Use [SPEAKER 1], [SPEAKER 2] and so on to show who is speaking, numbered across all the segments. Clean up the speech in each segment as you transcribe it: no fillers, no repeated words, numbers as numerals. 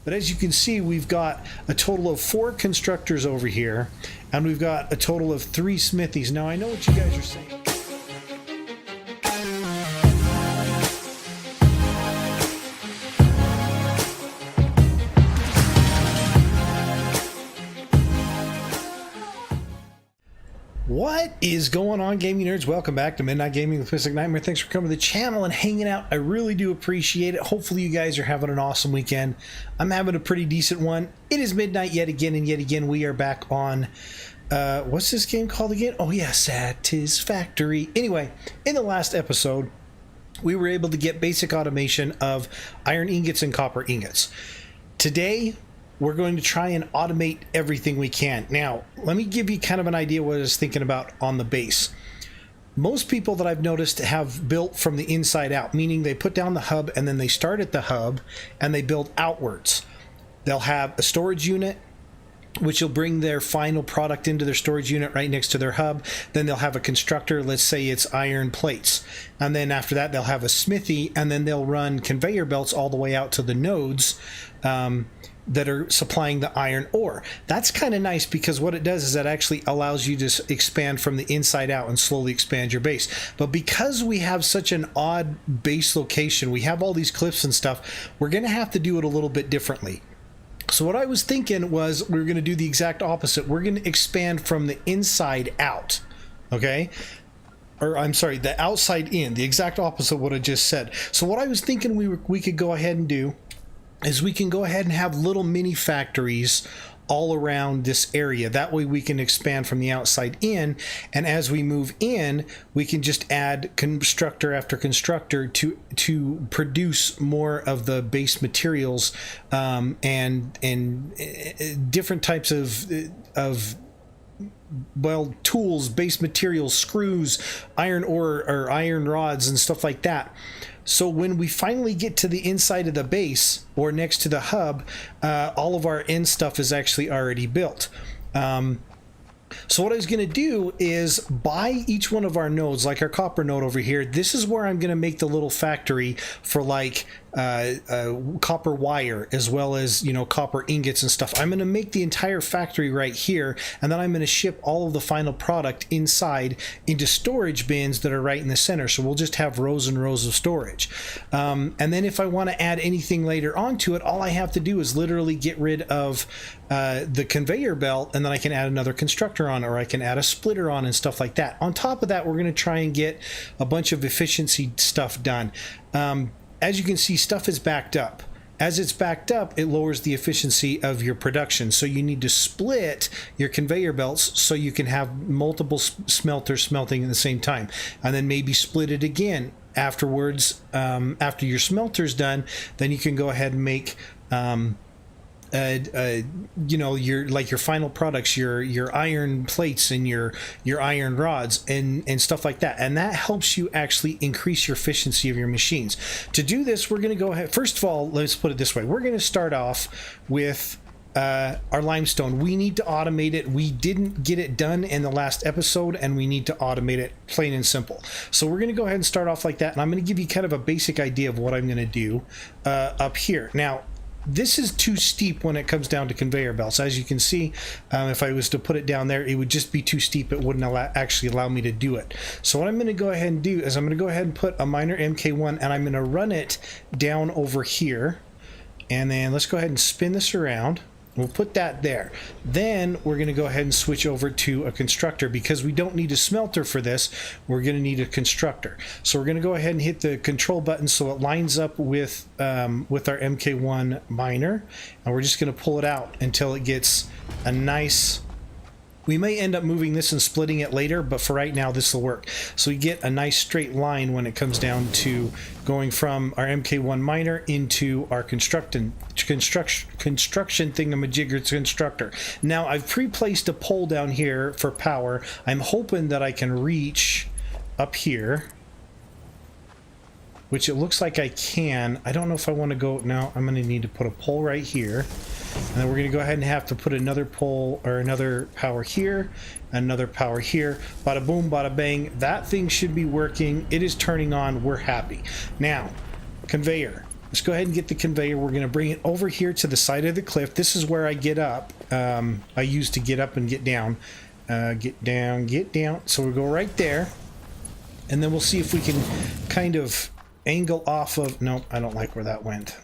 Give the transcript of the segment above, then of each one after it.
[SPEAKER 1] But as you can see, we've got a total of 4 constructors over here, and we've got a total of 3 smithies. Now, I know what you guys are saying. What is going on, gaming nerds? Welcome back to Midnight Gaming with Mystic Nightmare. Thanks for coming to the channel and hanging out. I really do appreciate it. Hopefully you guys are having an awesome weekend. I'm having a pretty decent one. It is midnight yet again, and yet again we are back on what's this game called again? Oh yeah, Satisfactory. Anyway, in the last episode we were able to get basic automation of iron ingots and copper ingots. Today we're going to try and automate everything we can. Now, let me give you kind of an idea what I was thinking about on the base. Most people that I've noticed have built from the inside out, meaning they put down the hub and then they start at the hub and they build outwards. They'll have a storage unit, which will bring their final product into their storage unit right next to their hub. Then they'll have a constructor, let's say it's iron plates. And then after that, they'll have a smithy, and then they'll run conveyor belts all the way out to the nodes that are supplying the iron ore. That's kind of nice because what it does is that actually allows you to expand from the inside out and slowly expand your base. But because we have such an odd base location, we have all these cliffs and stuff, we're going to have to do it a little bit differently. So what I was thinking was we're going to do the exact opposite. We're going to expand from the inside out, okay? Or I'm sorry, the outside in, the exact opposite of what I just said. So what I was thinking we could go ahead and do is we can go ahead and have little mini factories all around this area. That way we can expand from the outside in, and as we move in, we can just add constructor after constructor to produce more of the base materials and different types of well, tools, base materials, screws, iron ore or iron rods and stuff like that. So when we finally get to the inside of the base or next to the hub, all of our end stuff is actually already built. So what I was going to do is buy each one of our nodes, like our copper node over here. This is where I'm going to make the little factory for like copper wire, as well as, you know, copper ingots and stuff. I'm going to make the entire factory right here, and then I'm going to ship all of the final product inside into storage bins that are right in the center. So we'll just have rows and rows of storage. And then if I want to add anything later onto it, all I have to do is literally get rid of the conveyor belt, and then I can add another constructor on, or I can add a splitter on and stuff like that. On top of that, we're going to try and get a bunch of efficiency stuff done. As you can see, stuff is backed up. As it's backed up, it lowers the efficiency of your production. So you need to split your conveyor belts so you can have multiple smelters smelting at the same time. And then maybe split it again afterwards. After your smelter's done, then you can go ahead and make you know, your final products, your iron plates and your iron rods and stuff like that, and that helps you actually increase your efficiency of your machines. To do this, we're going to go ahead. First of all, let's put it this way: we're going to start off with our limestone. We need to automate it. We didn't get it done in the last episode, and we need to automate it, plain and simple. So we're going to go ahead and start off like that, and I'm going to give you kind of a basic idea of what I'm going to do up here. Now, this is too steep when it comes down to conveyor belts. As you can see, if I was to put it down there, it would just be too steep. It wouldn't actually allow me to do it. So what I'm going to go ahead and do is I'm going to go ahead and put a miner MK1, and I'm going to run it down over here. And then let's go ahead and spin this around. We'll put that there. Then we're going to go ahead and switch over to a constructor, because we don't need a smelter for this. We're going to need a constructor. So we're going to go ahead and hit the control button so it lines up with our MK1 miner, and we're just going to pull it out until it gets a nice. We may end up moving this and splitting it later, but for right now this will work. So we get a nice straight line when it comes down to going from our MK1 miner into our construction thingamajigger constructor. Now I've pre-placed a pole down here for power. I'm hoping that I can reach up here, which it looks like I can. I don't know if I want to go. Now I'm going to need to put a pole right here. And then we're going to go ahead and have to put another pole or another power here, another power here. Bada boom, bada bang. That thing should be working. It is turning on. We're happy. Now, conveyor. Let's go ahead and get the conveyor. We're going to bring it over here to the side of the cliff. This is where I get up. I use to get up and get down. Get down, get down. So we'll go right there. And then we'll see if we can kind of angle off of... Nope, I don't like where that went.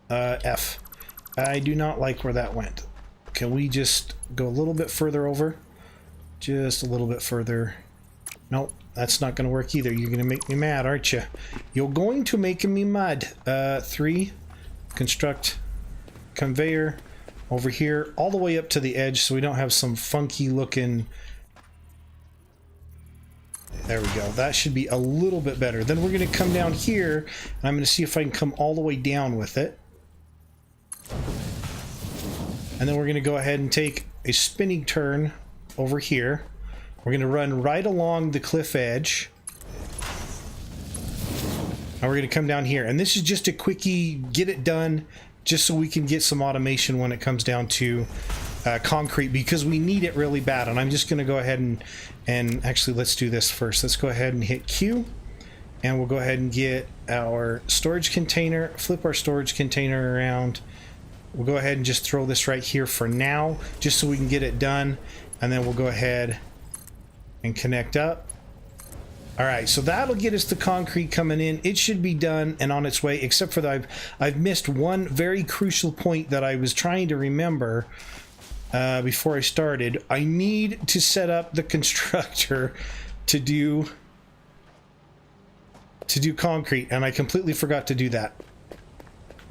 [SPEAKER 1] F. I do not like where that went. Can we just go a little bit further over? Just a little bit further. Nope, that's not going to work either. You're going to make me mad, aren't you? You're going to make me mad. 3. Construct conveyor over here all the way up to the edge so we don't have some funky looking... There we go. That should be a little bit better. Then we're going to come down here, and I'm going to see if I can come all the way down with it. And then we're going to go ahead and take a spinning turn over here. We're going to run right along the cliff edge. And we're going to come down here. And this is just a quickie, get it done, just so we can get some automation when it comes down to concrete, because we need it really bad. And I'm just going to go ahead and actually, let's do this first. Let's go ahead and hit Q, and we'll go ahead and get our storage container, flip our storage container around. We'll go ahead and just throw this right here for now, just so we can get it done, and then we'll go ahead and connect up. All right, so that'll get us the concrete coming in. It should be done and on its way, except for that I've missed one very crucial point that I was trying to remember before I started. I need to set up the constructor to do concrete, and I completely forgot to do that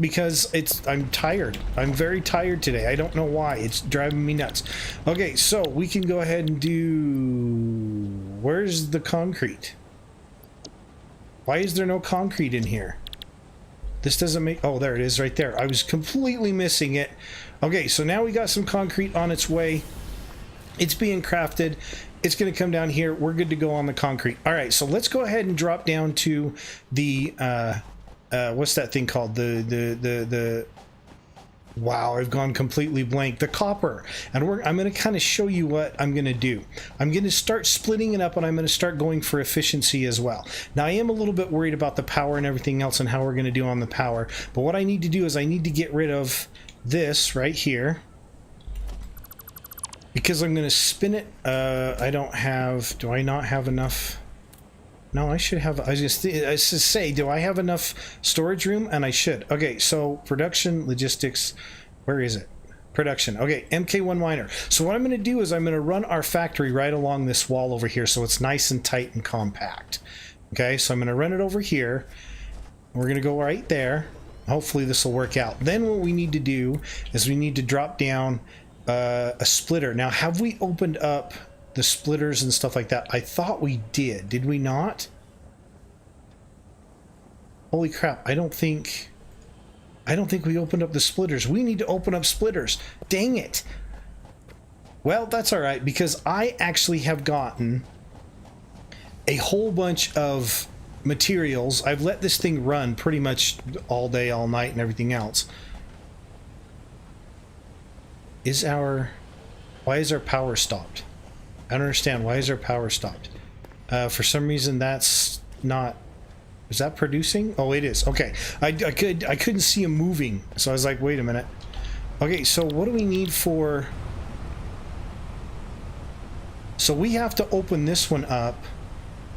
[SPEAKER 1] because I'm tired. I'm very tired today. I don't know why. It's driving me nuts. Okay, so we can go ahead and do... Where's the concrete? Why is there no concrete in here? This doesn't make... Oh, there it is right there. I was completely missing it. Okay, so now we got some concrete on its way. It's being crafted. It's going to come down here. We're good to go on the concrete. All right, so let's go ahead and drop down to the... what's that thing called? Wow, I've gone completely blank. The copper. And I'm going to kind of show you what I'm going to do. I'm going to start splitting it up, and I'm going to start going for efficiency as well. Now, I am a little bit worried about the power and everything else and how we're going to do on the power. But what I need to do is I need to get rid of this right here, because I'm going to spin it. I don't have... Do I not have enough... No, I should have... I was just say, do I have enough storage room? And I should. Okay, so production, logistics... Where is it? Production. Okay, MK1 miner. So what I'm going to do is I'm going to run our factory right along this wall over here so it's nice and tight and compact. Okay, so I'm going to run it over here. We're going to go right there. Hopefully this will work out. Then what we need to do is we need to drop down a splitter. Now, have we opened up the splitters and stuff like that? I thought we did. Did we not? Holy crap. I don't think we opened up the splitters. We need to open up splitters. Dang it. Well, that's all right, because I actually have gotten a whole bunch of materials. I've let this thing run pretty much all day, all night, and everything else. Why is our power stopped? I don't understand. Why is our power stopped? For some reason, that's not... Is that producing? Oh, it is. Okay. I couldn't see him moving, so I was like, wait a minute. Okay, so what do we need for... So we have to open this one up,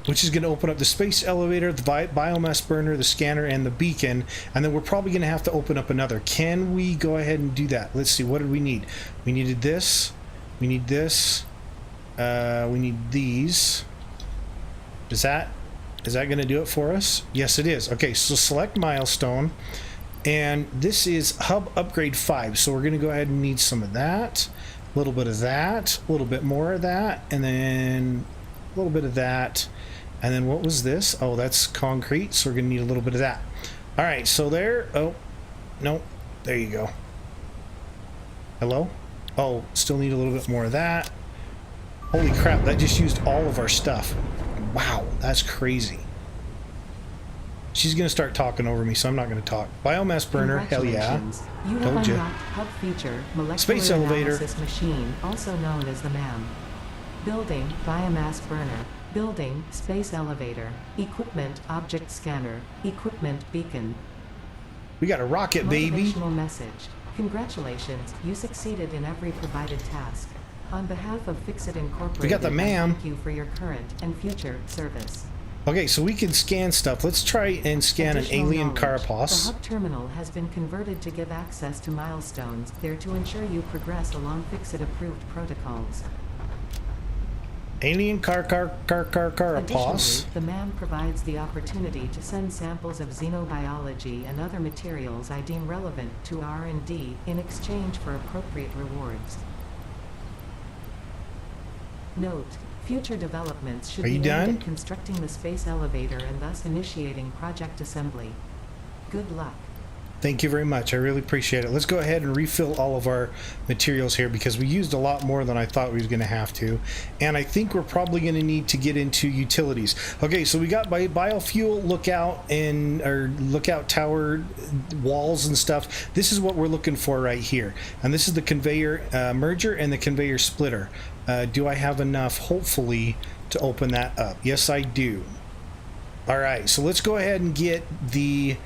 [SPEAKER 1] which is going to open up the space elevator, the biomass burner, the scanner, and the beacon, and then we're probably going to have to open up another. Can we go ahead and do that? Let's see. What did we need? We needed this. We need this. We need these. Is that going to do it for us? Yes, it is. Okay, so select milestone, and this is hub upgrade 5. So we're going to go ahead and need some of that, a little bit of that, a little bit more of that, and then a little bit of that. And then what was this? Oh, that's concrete, so we're going to need a little bit of that. All right, so there. Oh, no. There you go. Hello? Oh, still need a little bit more of that. Holy crap, that just used all of our stuff. Wow, that's crazy. She's going to start talking over me, so I'm not going to talk. Biomass burner, hell yeah.
[SPEAKER 2] You have unlocked hub feature, molecular
[SPEAKER 1] space elevator
[SPEAKER 2] analysis machine, also known as the MAM. Building, biomass burner. Building, space elevator. Equipment, object scanner. Equipment, beacon.
[SPEAKER 1] We got a rocket, baby.
[SPEAKER 2] Motivational message. Congratulations, you succeeded in every provided task. On behalf of FICSIT Incorporated,
[SPEAKER 1] We got the ma'am.
[SPEAKER 2] thank you for your current and future service.
[SPEAKER 1] Okay, so we can scan stuff. Let's try and scan
[SPEAKER 2] Additional
[SPEAKER 1] an alien
[SPEAKER 2] knowledge.
[SPEAKER 1] carapace.
[SPEAKER 2] The hub terminal has been converted to give access to milestones there to ensure you progress along FICSIT approved protocols.
[SPEAKER 1] Alien carapace.
[SPEAKER 2] Additionally, the MAM provides the opportunity to send samples of xenobiology and other materials I deem relevant to R&D in exchange for appropriate rewards. Note: future developments should
[SPEAKER 1] Are you
[SPEAKER 2] be aimed
[SPEAKER 1] done?
[SPEAKER 2] at constructing the space elevator and thus initiating project assembly. Good luck.
[SPEAKER 1] Thank you very much. I really appreciate it. Let's go ahead and refill all of our materials here because we used a lot more than I thought we was going to have to. And I think we're probably going to need to get into utilities. Okay, so we got biofuel lookout and or lookout tower walls and stuff. This is what we're looking for right here. And this is the conveyor merger and the conveyor splitter. Do I have enough, hopefully, to open that up? Yes, I do. All right, so let's go ahead and get the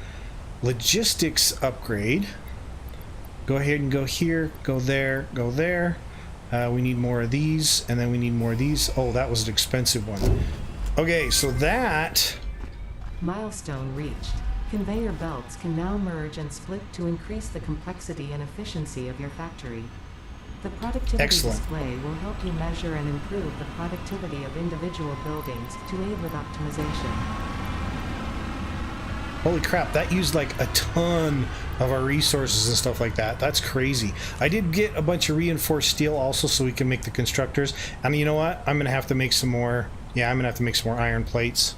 [SPEAKER 1] logistics upgrade. Go ahead and go here, go there, go there. We need more of these, and then we need more of these. Oh, that was an expensive one. Okay, so that...
[SPEAKER 2] Milestone reached. Conveyor belts can now merge and split to increase the complexity and efficiency of your factory. The productivity
[SPEAKER 1] Excellent.
[SPEAKER 2] display will help you measure and improve the productivity of individual buildings to aid with optimization.
[SPEAKER 1] Holy crap, that used like a ton of our resources and stuff like that. That's crazy. I did get a bunch of reinforced steel also so we can make the constructors. And you know what? I'm going to have to make some more... Yeah, I'm going to have to make some more iron plates.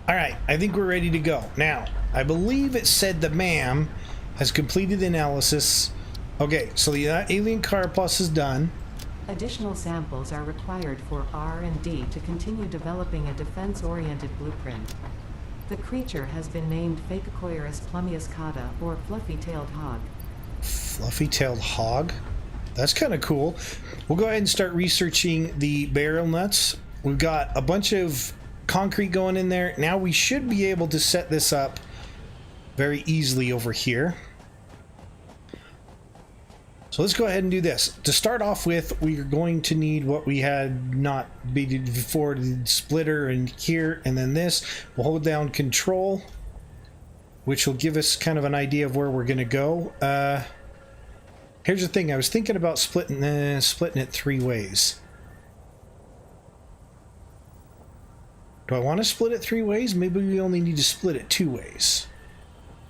[SPEAKER 1] All right, I think we're ready to go. Now, I believe it said the MAM has completed the analysis. Okay, so the alien carapace is done.
[SPEAKER 2] Additional samples are required for R&D to continue developing a defense-oriented blueprint. The creature has been named Phacocoirus plumiuscata, or fluffy-tailed hog.
[SPEAKER 1] Fluffy-tailed hog? That's kind of cool. We'll go ahead and start researching the barrel nuts. We've got a bunch of concrete going in there. Now we should be able to set this up very easily over here. So let's go ahead and do this. To start off with, we are going to need what we had not before, the splitter and here, and then this. We'll hold down control, which will give us kind of an idea of where we're going to go. Here's the thing. I was thinking about splitting it 3 ways. Do I want to split it 3 ways? Maybe we only need to split it 2 ways.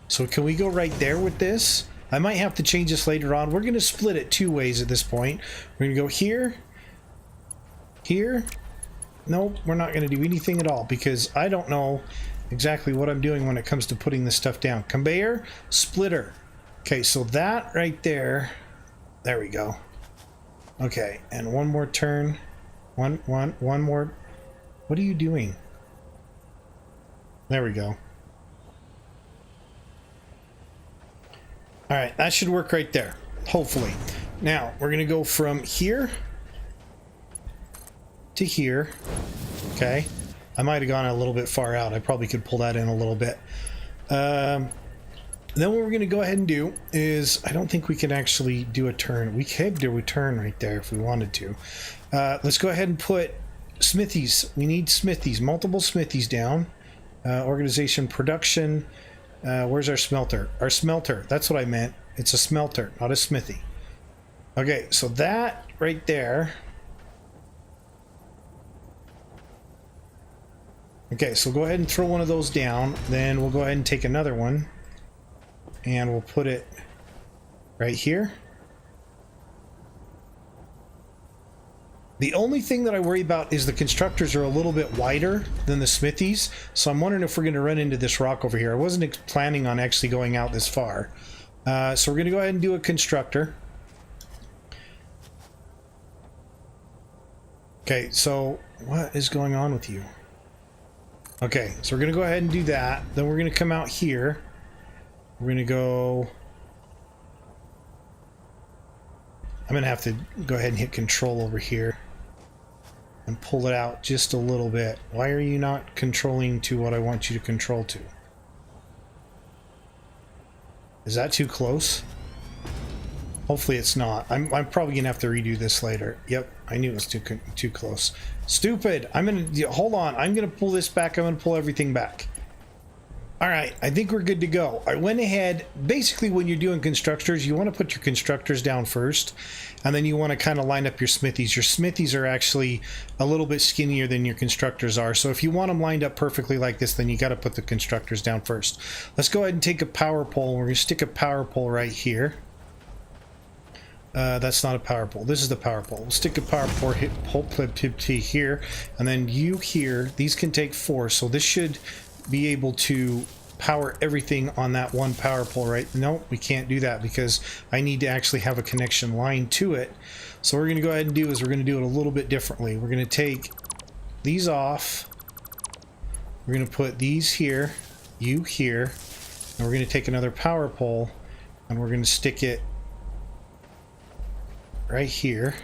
[SPEAKER 1] So can we go right there with this? I might have to change this later on. We're going to split it 2 ways at this point. We're going to go here, here. Nope, we're not going to do anything at all because I don't know exactly what I'm doing when it comes to putting this stuff down. Conveyor, splitter. Okay, so that right there. There we go. Okay, and one more turn. One more. What are you doing? There we go. All right, that should work right there, hopefully. Now, we're going to go from here to here. Okay. I might have gone a little bit far out. I probably could pull that in a little bit. Then what we're going to go ahead and do is, I don't think we can actually do a turn. We could do a turn right there if we wanted to. Let's go ahead and put smithies. We need smithies, multiple smithies down. Organization, production. Where's our smelter? Our smelter. That's what I meant. It's a smelter, not a smithy. Okay, so that right there. Okay, so go ahead and throw one of those down. Then we'll go ahead and take another one. And we'll put it right here. The only thing that I worry about is the constructors are a little bit wider than the smithies, so I'm wondering if we're going to run into this rock over here. I wasn't planning on actually going out this far. So we're going to go ahead and do a constructor. Okay, so what is going on with you? Okay, so we're going to go ahead and do that. Then we're going to come out here. We're going to go... I'm going to have to go ahead and hit control over here and pull it out just a little bit. Why are you not controlling to what I want you to control to? Is that too close? Hopefully it's not. I'm probably gonna have to redo this later. Yep, I knew it was too close. Stupid. I'm gonna hold on. I'm gonna pull this back. I'm gonna pull everything back. All right, I think we're good to go. I went ahead. Basically, when you're doing constructors, you want to put your constructors down first, and then you want to kind of line up your smithies. Your smithies are actually a little bit skinnier than your constructors are. So if you want them lined up perfectly like this, then you got to put the constructors down first. Let's go ahead and take a power pole. We're gonna stick a power pole right here. That's not a power pole. This is the power pole. We'll stick a power pole here, and then you here. These can take 4, so this should be able to power everything on that one power pole, right? No, we can't do that because I need to actually have a connection line to it. So what we're going to go ahead and do is we're going to do it a little bit differently. We're going to take these off. We're going to put these here, you here, and we're going to take another power pole and we're going to stick it right here.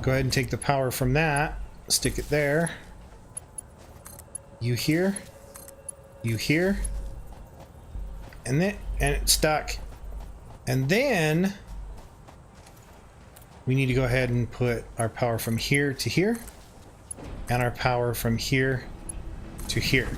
[SPEAKER 1] Go ahead and take the power from that, stick it there. You here, you here, and it's stuck. And then we need to go ahead and put our power from here to here, and our power from here to here.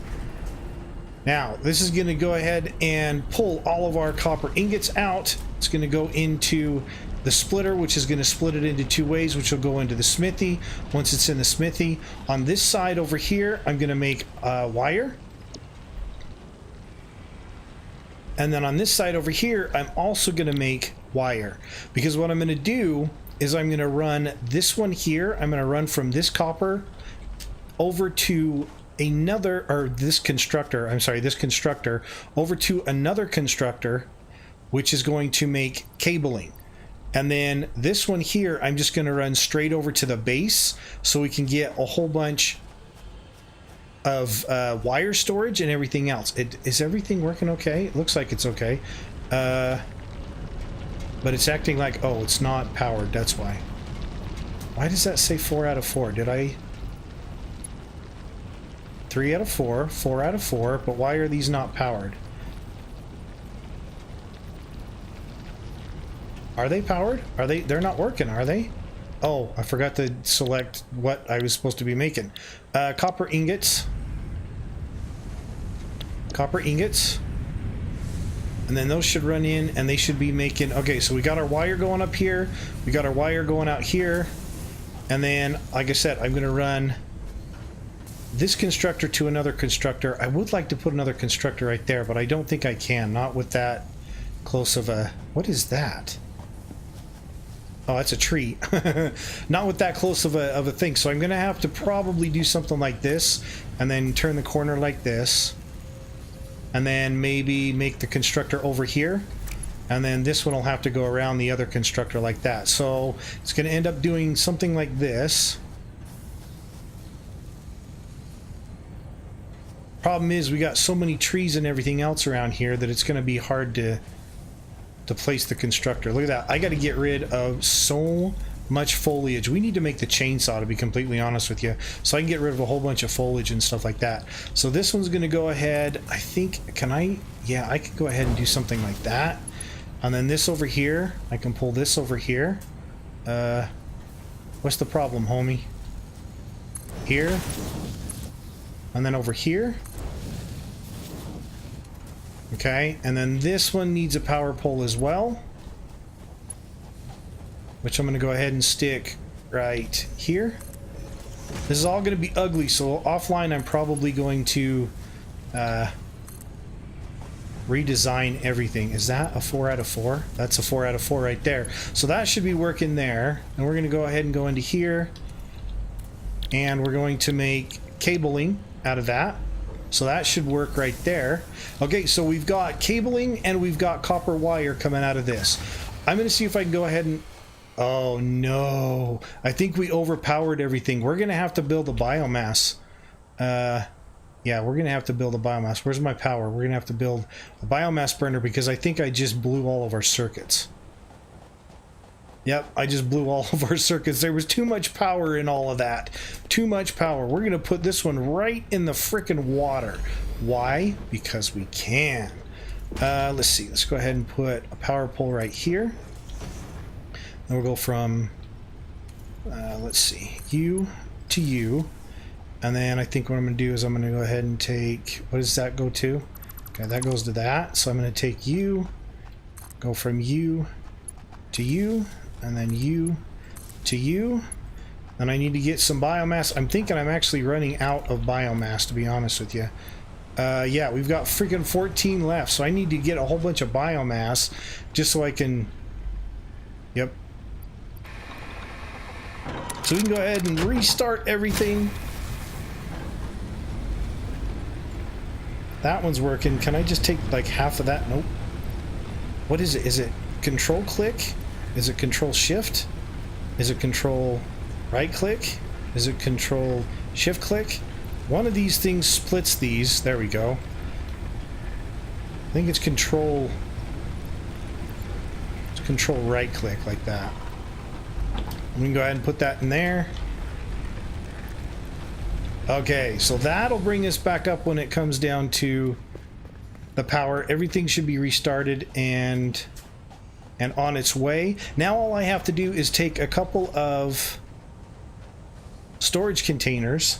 [SPEAKER 1] Now, this is going to go ahead and pull all of our copper ingots out. It's going to go into the splitter, which is going to split it into 2 ways, which will go into the smithy. Once it's in the smithy, on this side over here, I'm going to make wire. And then on this side over here, I'm also going to make wire. Because what I'm going to do is I'm going to run this one here. I'm going to run from this copper over to another, or this constructor, I'm sorry, this constructor, over to another constructor, which is going to make cabling. And then this one here, I'm just going to run straight over to the base so we can get a whole bunch of wire storage and everything else. Is everything working okay? It looks like it's okay. But it's acting like, oh, it's not powered. That's why. Why does that say 4 out of 4? Did I... 3 out of 4, 4 out of 4, but why are these not powered? Are they powered? Are they? They're not working, are they? Oh, I forgot to select what I was supposed to be making. Copper ingots. Copper ingots. And then those should run in and they should be making... Okay, so we got our wire going up here. We got our wire going out here. And then, like I said, I'm going to run this constructor to another constructor. I would like to put another constructor right there, but I don't think I can. Not with that close of a... What is that? Oh, that's a tree. Not with that close of a thing. So I'm going to have to probably do something like this and then turn the corner like this. And then maybe make the constructor over here. And then this one will have to go around the other constructor like that. So it's going to end up doing something like this. Problem is we got so many trees and everything else around here that it's going to be hard to place the constructor. Look at that. I got to get rid of so much foliage. We need to make the chainsaw, to be completely honest with you, so I can get rid of a whole bunch of foliage and stuff like that. So this one's going to go ahead, I think, can I? Yeah, I can go ahead and do something like that. And then this over here, I can pull this over here. What's the problem, homie? Here. And then over here. Okay, and then this one needs a power pole as well, which I'm going to go ahead and stick right here. This is all going to be ugly, so offline I'm probably going to redesign everything. Is that a 4 out of 4? That's a 4 out of 4 right there. So that should be working there. And we're going to go ahead and go into here, and we're going to make cabling out of that. So that should work right there. Okay, so we've got cabling and we've got copper wire coming out of this. I'm going to see if I can go ahead and... Oh, no. I think we overpowered everything. We're going to have to build a biomass. Yeah, we're going to have to build a biomass. Where's my power? We're going to have to build a biomass burner because I think I just blew all of our circuits. Yep, I just blew all of our circuits. There was too much power in all of that. Too much power. We're going to put this one right in the frickin' water. Why? Because we can. Let's see. Let's go ahead and put a power pole right here. Then we'll go from, let's see, U to U. And then I think what I'm going to do is I'm going to go ahead and take, what does that go to? Okay, that goes to that. So I'm going to take U, go from U to U, and then U to U. And I need to get some biomass. I'm thinking I'm actually running out of biomass, to be honest with you. Yeah, we've got freaking 14 left, so I need to get a whole bunch of biomass just so I can... Yep. So we can go ahead and restart everything. That one's working. Can I just take like half of that? Nope. What is it? Is it control click? Is it control shift? Is it control right click? Is it control shift click? One of these things splits these. There we go. I think it's control right click like that. We can go ahead and put that in there. Okay, so that'll bring us back up when it comes down to the power. Everything should be restarted and on its way. Now all I have to do is take a couple of storage containers,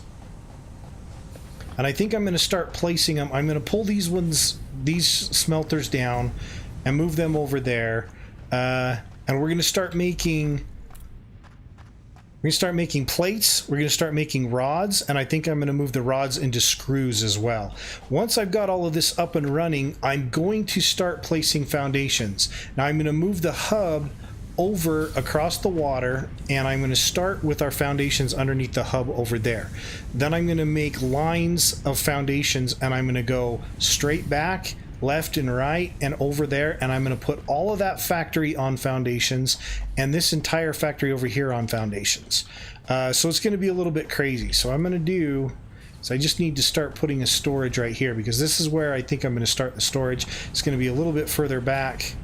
[SPEAKER 1] and I think I'm going to start placing them. I'm going to pull these smelters down and move them over there, and we're going to start making plates. We're going to start making rods, and I think I'm going to move the rods into screws as well. Once I've got all of this up and running, I'm going to start placing foundations. Now I'm going to move the hub over across the water, and I'm going to start with our foundations underneath the hub over there. Then I'm going to make lines of foundations, and I'm going to go straight back, left and right, and over there, and I'm going to put all of that factory on foundations and this entire factory over here on foundations. So it's going to be a little bit crazy. So I'm going to do, so I just need to start putting a storage right here, because this is where I think I'm going to start the storage. It's going to be a little bit further back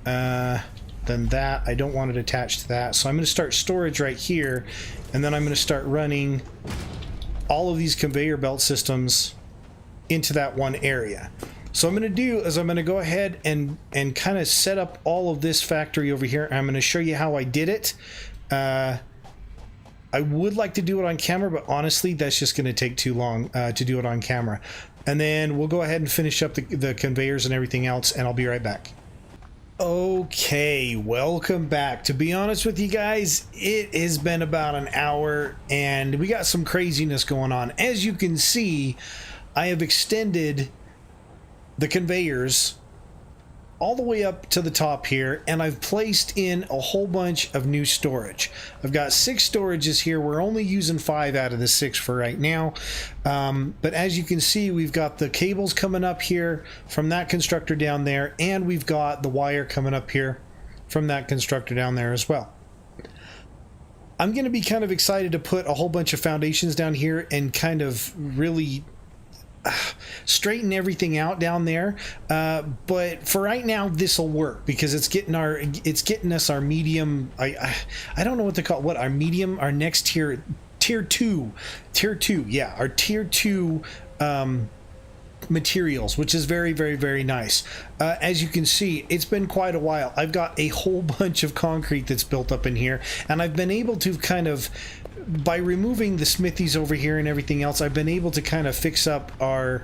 [SPEAKER 1] than that. I don't want it attached to that, so I'm going to start storage right here, and then I'm going to start running all of these conveyor belt systems into that one area. So what I'm going to do is I'm going to go ahead and kind of set up all of this factory over here. I'm going to show you how I did it. I would like to do it on camera, but honestly that's just going to take too long to do it on camera. And then we'll go ahead and finish up the conveyors and everything else, and I'll be right back. Okay, welcome back. To be honest with you guys, it has been about an hour and we got some craziness going on. As you can see, I have extended the conveyors all the way up to the top here, and I've placed in a whole bunch of new storage. I've got 6 storages here. We're only using 5 out of the 6 for right now, but as you can see, we've got the cables coming up here from that constructor down there, and we've got the wire coming up here from that constructor down there as well. I'm going to be kind of excited to put a whole bunch of foundations down here and kind of really straighten everything out down there, but for right now this will work because it's getting us our medium, I don't know what to call it, what our medium, our next tier 2, yeah, our tier 2 materials, which is very, very, very nice. As you can see, it's been quite a while. I've got a whole bunch of concrete that's built up in here, and I've been able to kind of, by removing the smithies over here and everything else, I've been able to kind of fix up our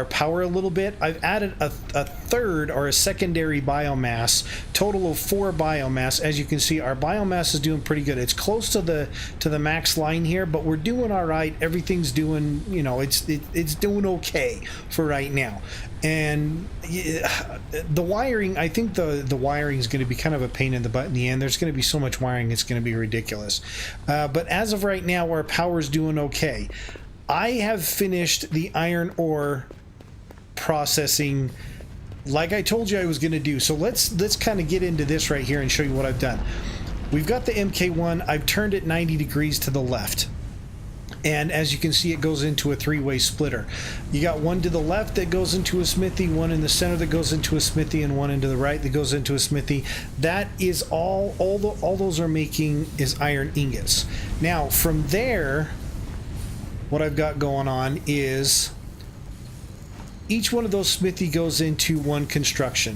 [SPEAKER 1] power a little bit. I've added a third or a secondary biomass, total of 4 biomass. As you can see, our biomass is doing pretty good. It's close to the max line here, but we're doing all right. Everything's doing, you know, it's doing okay for right now. And the wiring, I think the wiring is going to be kind of a pain in the butt in the end. There's going to be so much wiring, it's going to be ridiculous. But as of right now, our power's doing okay. I have finished the iron ore processing like I told you I was going to do. So let's kind of get into this right here and show you what I've done. We've got the MK1. I've turned it 90 degrees to the left. And as you can see, it goes into a 3-way splitter. You got one to the left that goes into a smithy, one in the center that goes into a smithy, and one into the right that goes into a smithy. That is all those are making is iron ingots. Now from there, what I've got going on is each one of those smithy goes into one constructor.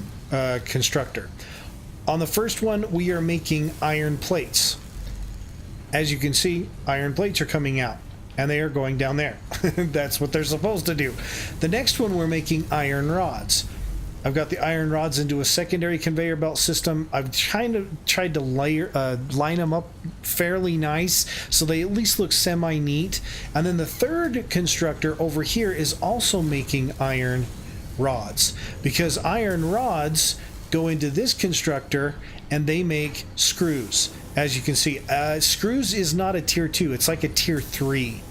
[SPEAKER 1] On the first one, we are making iron plates. As you can see, iron plates are coming out, and they are going down there. That's what they're supposed to do. The next one, we're making iron rods. I've got the iron rods into a secondary conveyor belt system. I've tried to line them up fairly nice so they at least look semi-neat. And then the third constructor over here is also making iron rods, because iron rods go into this constructor and they make screws. As you can see, screws is not a tier 2, it's like a tier 3.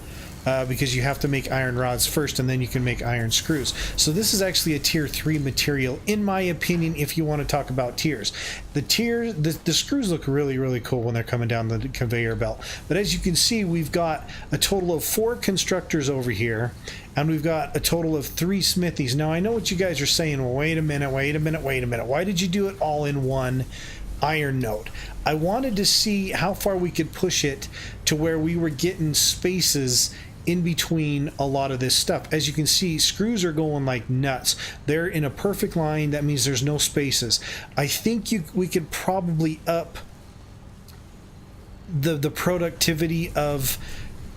[SPEAKER 1] Because you have to make iron rods first and then you can make iron screws. So this is actually a tier 3 material, in my opinion, if you want to talk about tiers. The screws look really, really cool when they're coming down the conveyor belt. But as you can see, we've got a total of 4 constructors over here, and we've got a total of 3 smithies. Now, I know what you guys are saying. Well, wait a minute. Why did you do it all in one iron node? I wanted to see how far we could push it to where we were getting spaces in between a lot of this stuff. As you can see, screws are going like nuts. They're in a perfect line. That means there's no spaces. I think we could probably up the productivity of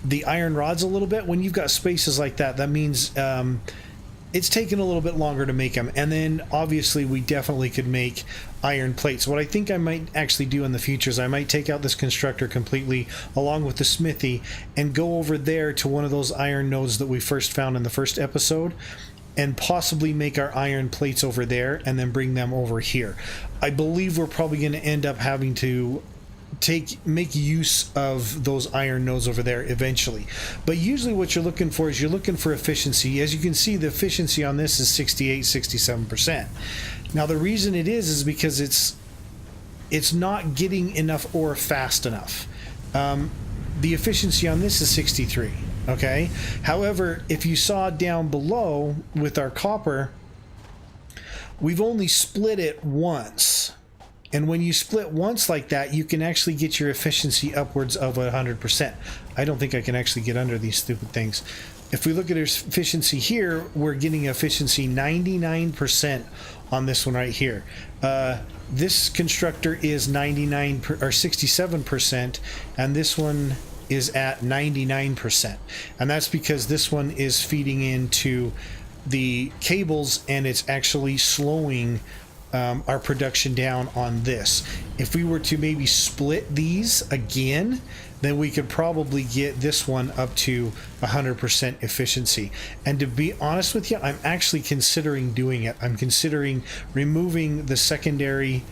[SPEAKER 1] the iron rods a little bit. When you've got spaces like that, that means it's taken a little bit longer to make them. And then obviously we definitely could make iron plates. What I think I might actually do in the future is I might take out this constructor completely along with the smithy and go over there to one of those iron nodes that we first found in the first episode and possibly make our iron plates over there and then bring them over here. I believe we're probably going to end up having to make use of those iron nodes over there eventually. But usually what you're looking for is you're looking for efficiency. As you can see, the efficiency on this is 67%. Now the reason it is because it's not getting enough ore fast enough. The efficiency on this is 63. Okay. However, if you saw down below with our copper, we've only split it once. And when you split once like that, you can actually get your efficiency upwards of 100%. I don't think I can actually get under these stupid things. If we look at our efficiency here, we're getting efficiency 99% on this one right here. This constructor is 67%, and this one is at 99%. And that's because this one is feeding into the cables, and it's actually slowing our production down on this. If we were to maybe split these again, then we could probably get this one up to 100% efficiency. And to be honest with you, I'm actually considering doing it. I'm considering removing the secondary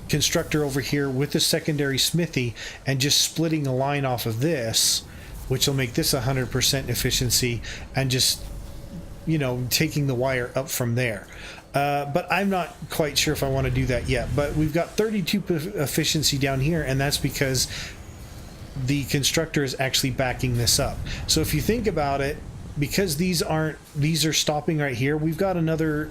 [SPEAKER 1] constructor over here with the secondary smithy and just splitting a line off of this, which will make this 100% efficiency, and just, you know, taking the wire up from there. But I'm not quite sure if I want to do that yet. But we've got 32 efficiency down here, and that's because the constructor is actually backing this up. So if you think about it, because these are stopping right here, we've got another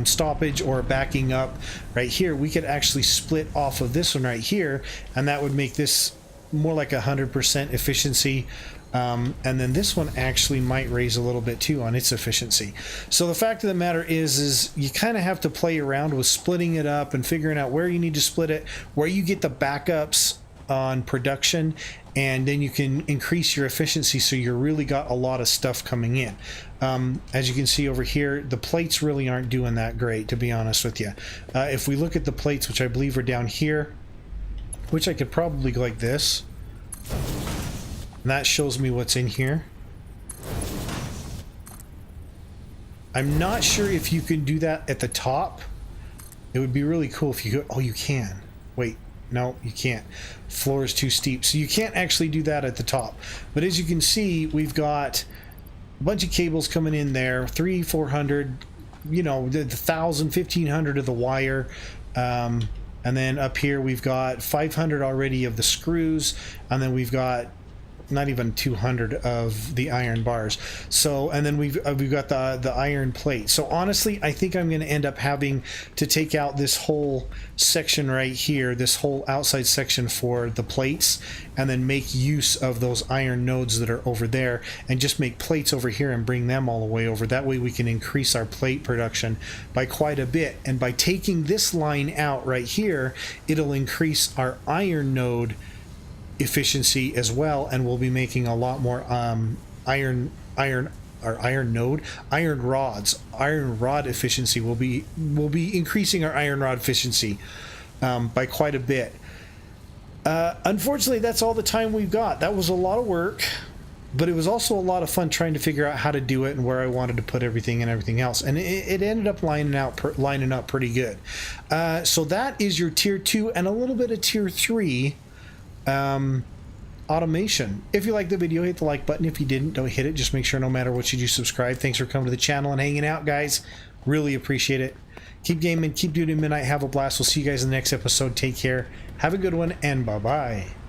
[SPEAKER 1] stoppage or backing up right here. We could actually split off of this one right here, and that would make this more like 100% efficiency. And then this one actually might raise a little bit too on its efficiency. So the fact of the matter is you kind of have to play around with splitting it up and figuring out where you need to split it, where you get the backups on production, and then you can increase your efficiency so you really got a lot of stuff coming in. As you can see over here, the plates really aren't doing that great, to be honest with you. If we look at the plates, which I believe are down here, which I could probably go like this, and that shows me what's in here. I'm not sure if you can do that at the top. It would be really cool if you could. Oh, you can. Wait, no, you can't. Floor is too steep. So you can't actually do that at the top. But as you can see, we've got a bunch of cables coming in there, 400, you know, the 1,000, 1,500 of the wire. And then up here, we've got 500 already of the screws. And then we've got not even 200 of the iron bars. So, and then we've got the iron plate. So honestly, I think I'm going to end up having to take out this whole section right here, this whole outside section for the plates, and then make use of those iron nodes that are over there, and just make plates over here and bring them all the way over. That way we can increase our plate production by quite a bit. And by taking this line out right here, it'll increase our iron node efficiency as well, and we'll be making a lot more iron rod efficiency. We'll be increasing our iron rod efficiency by quite a bit. Unfortunately, that's all the time we've got. That was a lot of work, but it was also a lot of fun trying to figure out how to do it and where I wanted to put everything and everything else, and it ended up lining up pretty good. So that is your tier 2 and a little bit of tier 3 automation. If you liked the video, hit the like button. If you didn't, don't hit it. Just make sure no matter what you do, subscribe. Thanks for coming to the channel and hanging out, guys. Really appreciate it. Keep gaming, keep doing midnight, have a blast. We'll see you guys in the next episode. Take care, have a good one, and bye-bye.